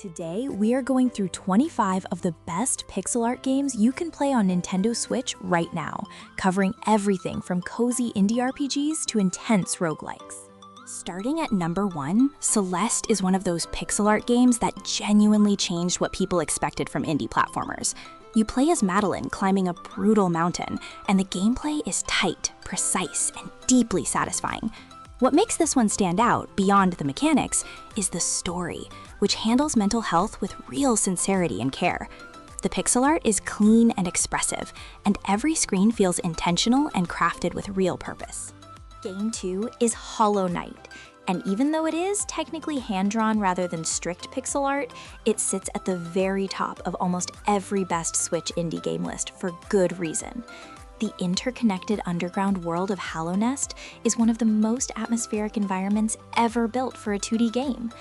Today, we are going through 25 of the best pixel art games you can play on Nintendo Switch right now, covering everything from cozy indie RPGs to intense roguelikes. Starting at number 1, Celeste is one of those pixel art games that genuinely changed what people expected from indie platformers. You play as Madeline climbing a brutal mountain, and the gameplay is tight, precise, and deeply satisfying. What makes this one stand out, beyond the mechanics, is the story, which handles mental health with real sincerity and care. The pixel art is clean and expressive, and every screen feels intentional and crafted with real purpose. Game 2 is Hollow Knight, and even though it is technically hand-drawn rather than strict pixel art, it sits at the very top of almost every best Switch indie game list for good reason. The interconnected underground world of Hallownest is one of the most atmospheric environments ever built for a 2D game.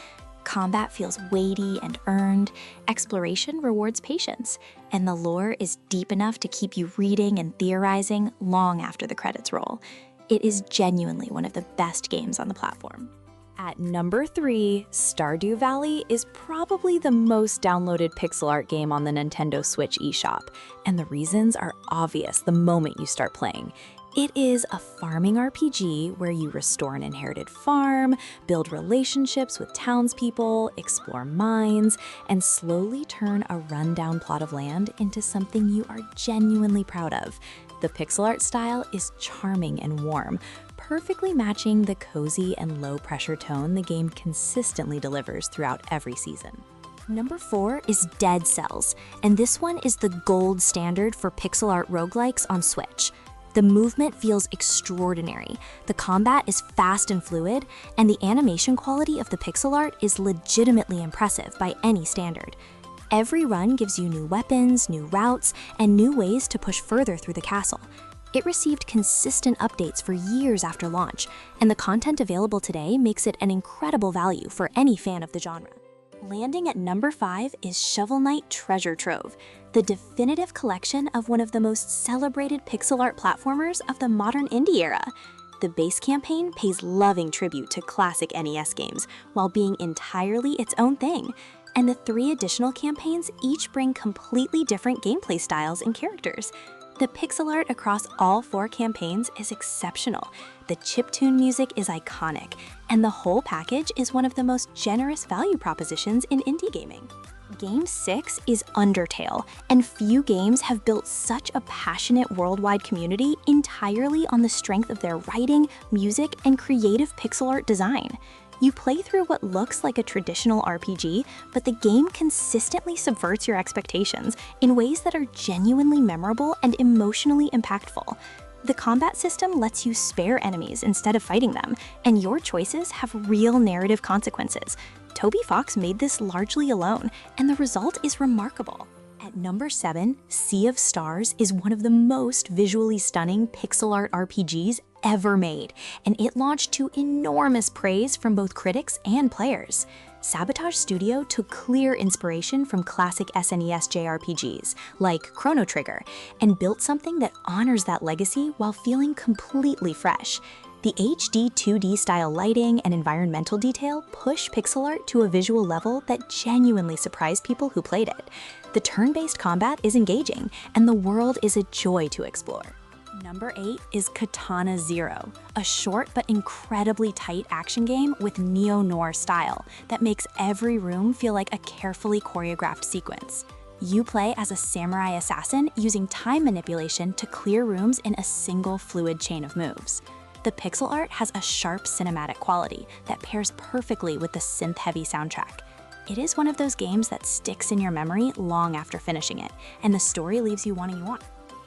Combat feels weighty and earned, exploration rewards patience, and the lore is deep enough to keep you reading and theorizing long after the credits roll. It is genuinely one of the best games on the platform. At number 3, Stardew Valley is probably the most downloaded pixel art game on the Nintendo Switch eShop, and the reasons are obvious the moment you start playing. It is a farming RPG where you restore an inherited farm, build relationships with townspeople, explore mines, and slowly turn a rundown plot of land into something you are genuinely proud of. The pixel art style is charming and warm, perfectly matching the cozy and low-pressure tone the game consistently delivers throughout every season. Number 4 is Dead Cells, and this one is the gold standard for pixel art roguelikes on Switch. The movement feels extraordinary, the combat is fast and fluid, and the animation quality of the pixel art is legitimately impressive by any standard. Every run gives you new weapons, new routes, and new ways to push further through the castle. It received consistent updates for years after launch, and the content available today makes it an incredible value for any fan of the genre. Landing at number 5 is Shovel Knight Treasure Trove, the definitive collection of one of the most celebrated pixel art platformers of the modern indie era. The base campaign pays loving tribute to classic NES games while being entirely its own thing, and the 3 additional campaigns each bring completely different gameplay styles and characters. The pixel art across all 4 campaigns is exceptional, the chiptune music is iconic, and the whole package is one of the most generous value propositions in indie gaming. Game 6 is Undertale, and few games have built such a passionate worldwide community entirely on the strength of their writing, music, and creative pixel art design. You play through what looks like a traditional RPG, but the game consistently subverts your expectations in ways that are genuinely memorable and emotionally impactful. The combat system lets you spare enemies instead of fighting them, and your choices have real narrative consequences. Toby Fox made this largely alone, and the result is remarkable. At number 7, Sea of Stars is one of the most visually stunning pixel art RPGs ever made, and it launched to enormous praise from both critics and players. Sabotage Studio took clear inspiration from classic SNES JRPGs, like Chrono Trigger, and built something that honors that legacy while feeling completely fresh. The HD 2D style lighting and environmental detail push pixel art to a visual level that genuinely surprised people who played it. The turn-based combat is engaging, and the world is a joy to explore. Number 8 is Katana ZERO, a short but incredibly tight action game with neo-noir style that makes every room feel like a carefully choreographed sequence. You play as a samurai assassin using time manipulation to clear rooms in a single fluid chain of moves. The pixel art has a sharp cinematic quality that pairs perfectly with the synth-heavy soundtrack. It is one of those games that sticks in your memory long after finishing it, and the story leaves you wanting more.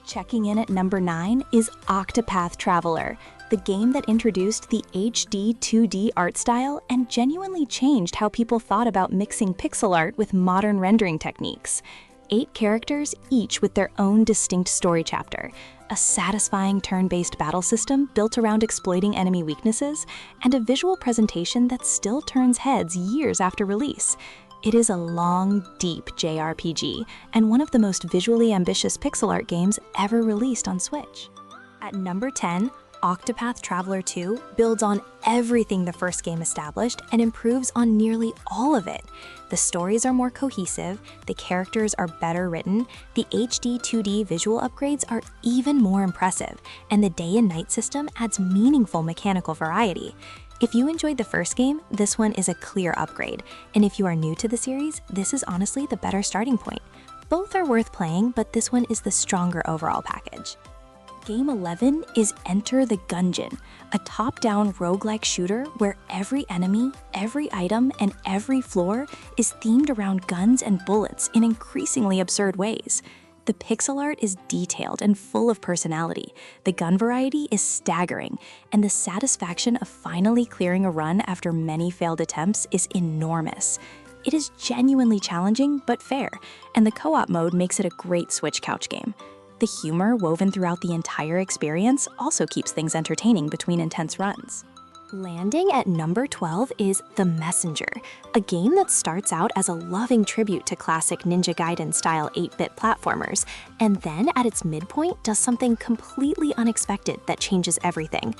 Checking in at number 9 is Octopath Traveler, the game that introduced the HD 2D art style and genuinely changed how people thought about mixing pixel art with modern rendering techniques. 8 characters, each with their own distinct story chapter, a satisfying turn-based battle system built around exploiting enemy weaknesses, and a visual presentation that still turns heads years after release. It is a long, deep JRPG, and one of the most visually ambitious pixel art games ever released on Switch. At number 10, Octopath Traveler II builds on everything the first game established and improves on nearly all of it. The stories are more cohesive, the characters are better written, the HD 2D visual upgrades are even more impressive, and the day and night system adds meaningful mechanical variety. If you enjoyed the first game, this one is a clear upgrade, and if you are new to the series, this is honestly the better starting point. Both are worth playing, but this one is the stronger overall package. Game 11 is Enter the Gungeon, a top-down roguelike shooter where every enemy, every item, and every floor is themed around guns and bullets in increasingly absurd ways. The pixel art is detailed and full of personality, the gun variety is staggering, and the satisfaction of finally clearing a run after many failed attempts is enormous. It is genuinely challenging but fair, and the co-op mode makes it a great Switch couch game. The humor woven throughout the entire experience also keeps things entertaining between intense runs. Landing at number 12 is The Messenger, a game that starts out as a loving tribute to classic Ninja Gaiden-style 8-bit platformers, and then at its midpoint does something completely unexpected that changes everything.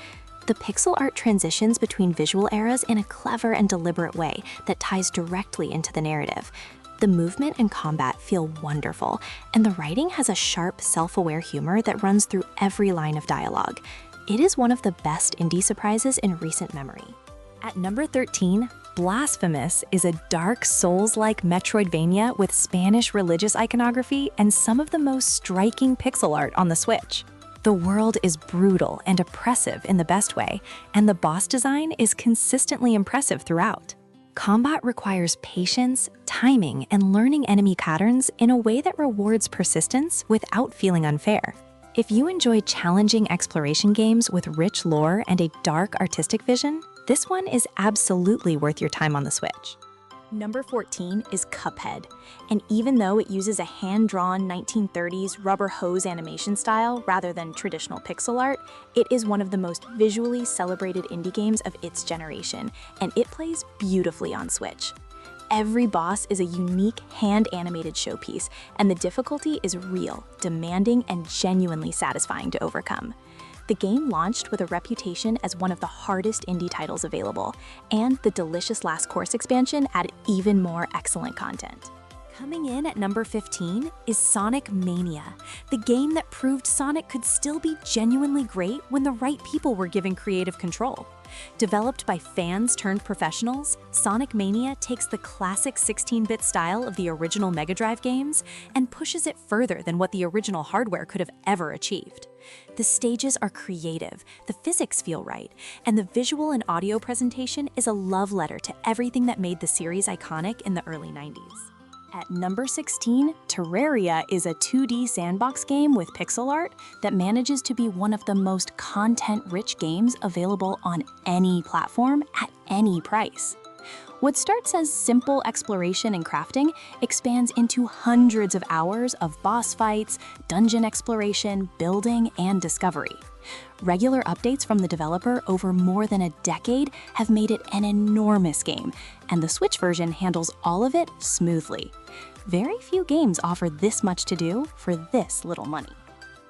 The pixel art transitions between visual eras in a clever and deliberate way that ties directly into the narrative. The movement and combat feel wonderful, and the writing has a sharp, self-aware humor that runs through every line of dialogue. It is one of the best indie surprises in recent memory. At number 13, Blasphemous is a dark Souls-like Metroidvania with Spanish religious iconography and some of the most striking pixel art on the Switch. The world is brutal and oppressive in the best way, and the boss design is consistently impressive throughout. Combat requires patience, timing, and learning enemy patterns in a way that rewards persistence without feeling unfair. If you enjoy challenging exploration games with rich lore and a dark artistic vision, this one is absolutely worth your time on the Switch. Number 14 is Cuphead, and even though it uses a hand-drawn 1930s rubber hose animation style rather than traditional pixel art, it is one of the most visually celebrated indie games of its generation, and it plays beautifully on Switch. Every boss is a unique hand-animated showpiece, and the difficulty is real, demanding, and genuinely satisfying to overcome. The game launched with a reputation as one of the hardest indie titles available, and the delicious Last Course expansion added even more excellent content. Coming in at number 15 is Sonic Mania, the game that proved Sonic could still be genuinely great when the right people were given creative control. Developed by fans turned professionals, Sonic Mania takes the classic 16-bit style of the original Mega Drive games and pushes it further than what the original hardware could have ever achieved. The stages are creative, the physics feel right, and the visual and audio presentation is a love letter to everything that made the series iconic in the early 90s. At number 16, Terraria is a 2D sandbox game with pixel art that manages to be one of the most content-rich games available on any platform at any price. What starts as simple exploration and crafting expands into hundreds of hours of boss fights, dungeon exploration, building, and discovery. Regular updates from the developer over more than a decade have made it an enormous game, and the Switch version handles all of it smoothly. Very few games offer this much to do for this little money.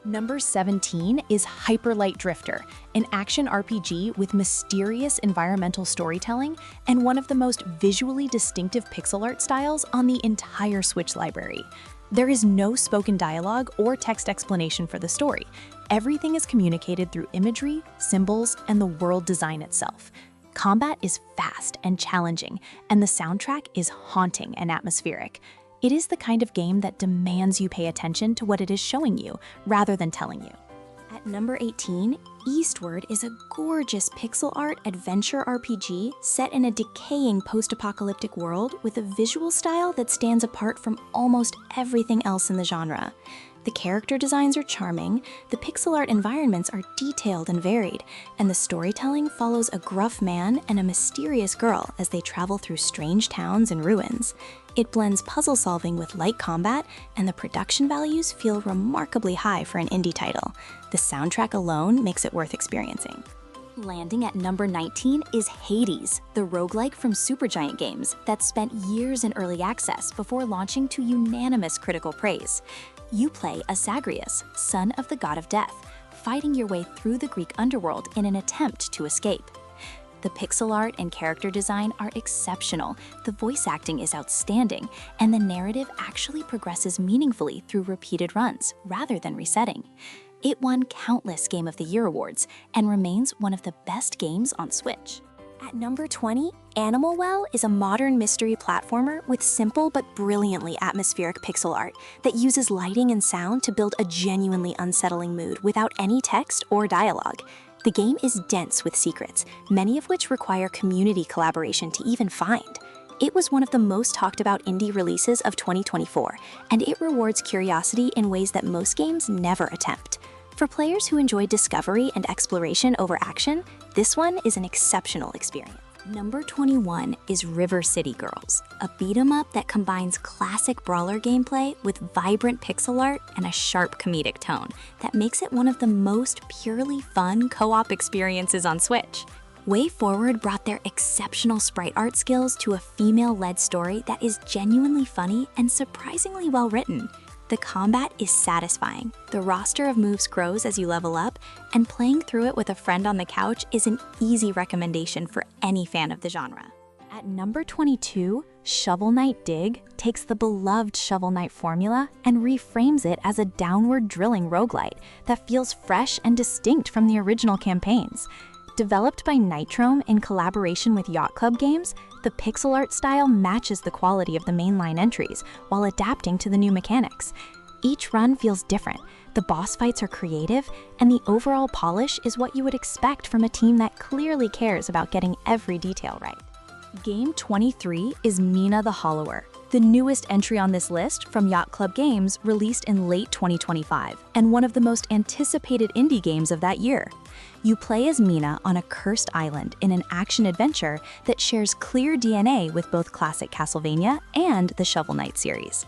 Number 17 is Hyper Light Drifter, an action RPG with mysterious environmental storytelling and one of the most visually distinctive pixel art styles on the entire Switch library. There is no spoken dialogue or text explanation for the story. Everything is communicated through imagery, symbols, and the world design itself. Combat is fast and challenging, and the soundtrack is haunting and atmospheric. It is the kind of game that demands you pay attention to what it is showing you, rather than telling you. At number 18, Eastward is a gorgeous pixel art adventure RPG set in a decaying post-apocalyptic world with a visual style that stands apart from almost everything else in the genre. The character designs are charming, the pixel art environments are detailed and varied, and the storytelling follows a gruff man and a mysterious girl as they travel through strange towns and ruins. It blends puzzle solving with light combat, and the production values feel remarkably high for an indie title. The soundtrack alone makes it worth experiencing. Landing at number 19 is Hades, the roguelike from Supergiant Games that spent years in early access before launching to unanimous critical praise. You play as Zagreus, son of the god of death, fighting your way through the Greek underworld in an attempt to escape. The pixel art and character design are exceptional, the voice acting is outstanding, and the narrative actually progresses meaningfully through repeated runs, rather than resetting. It won countless Game of the Year awards and remains one of the best games on Switch. At number 20, Animal Well is a modern mystery platformer with simple but brilliantly atmospheric pixel art that uses lighting and sound to build a genuinely unsettling mood without any text or dialogue. The game is dense with secrets, many of which require community collaboration to even find. It was one of the most talked about indie releases of 2024, and it rewards curiosity in ways that most games never attempt. For players who enjoy discovery and exploration over action, this one is an exceptional experience. Number 21 is River City Girls, a beat-em-up that combines classic brawler gameplay with vibrant pixel art and a sharp comedic tone that makes it one of the most purely fun co-op experiences on Switch. WayForward brought their exceptional sprite art skills to a female-led story that is genuinely funny and surprisingly well-written. The combat is satisfying, the roster of moves grows as you level up, and playing through it with a friend on the couch is an easy recommendation for any fan of the genre. At number 22, Shovel Knight Dig takes the beloved Shovel Knight formula and reframes it as a downward drilling roguelite that feels fresh and distinct from the original campaigns. Developed by Nitrome in collaboration with Yacht Club Games, the pixel art style matches the quality of the mainline entries while adapting to the new mechanics. Each run feels different, the boss fights are creative, and the overall polish is what you would expect from a team that clearly cares about getting every detail right. Game 23 is Mina the Hollower, the newest entry on this list from Yacht Club Games, released in late 2025, and one of the most anticipated indie games of that year. You play as Mina on a cursed island in an action-adventure that shares clear DNA with both classic Castlevania and the Shovel Knight series.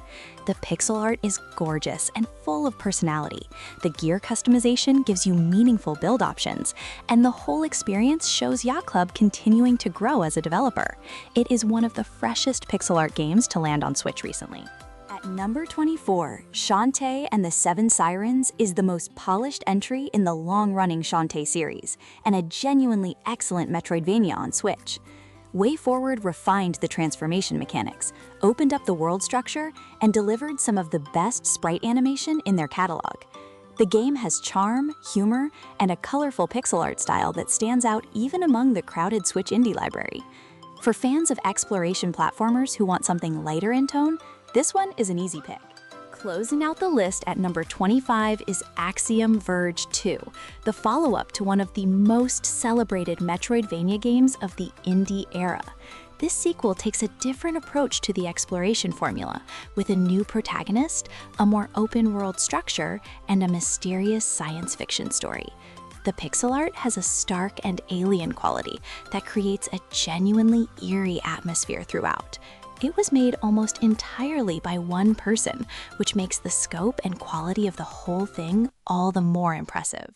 The pixel art is gorgeous and full of personality. The gear customization gives you meaningful build options, and the whole experience shows Yacht Club continuing to grow as a developer. It is one of the freshest pixel art games to land on Switch recently. At number 24, Shantae and the Seven Sirens is the most polished entry in the long-running Shantae series, and a genuinely excellent Metroidvania on Switch. WayForward refined the transformation mechanics, opened up the world structure, and delivered some of the best sprite animation in their catalog. The game has charm, humor, and a colorful pixel art style that stands out even among the crowded Switch indie library. For fans of exploration platformers who want something lighter in tone, this one is an easy pick. Closing out the list at number 25 is Axiom Verge 2, the follow-up to one of the most celebrated Metroidvania games of the indie era. This sequel takes a different approach to the exploration formula, with a new protagonist, a more open-world structure, and a mysterious science fiction story. The pixel art has a stark and alien quality that creates a genuinely eerie atmosphere throughout. It was made almost entirely by one person, which makes the scope and quality of the whole thing all the more impressive.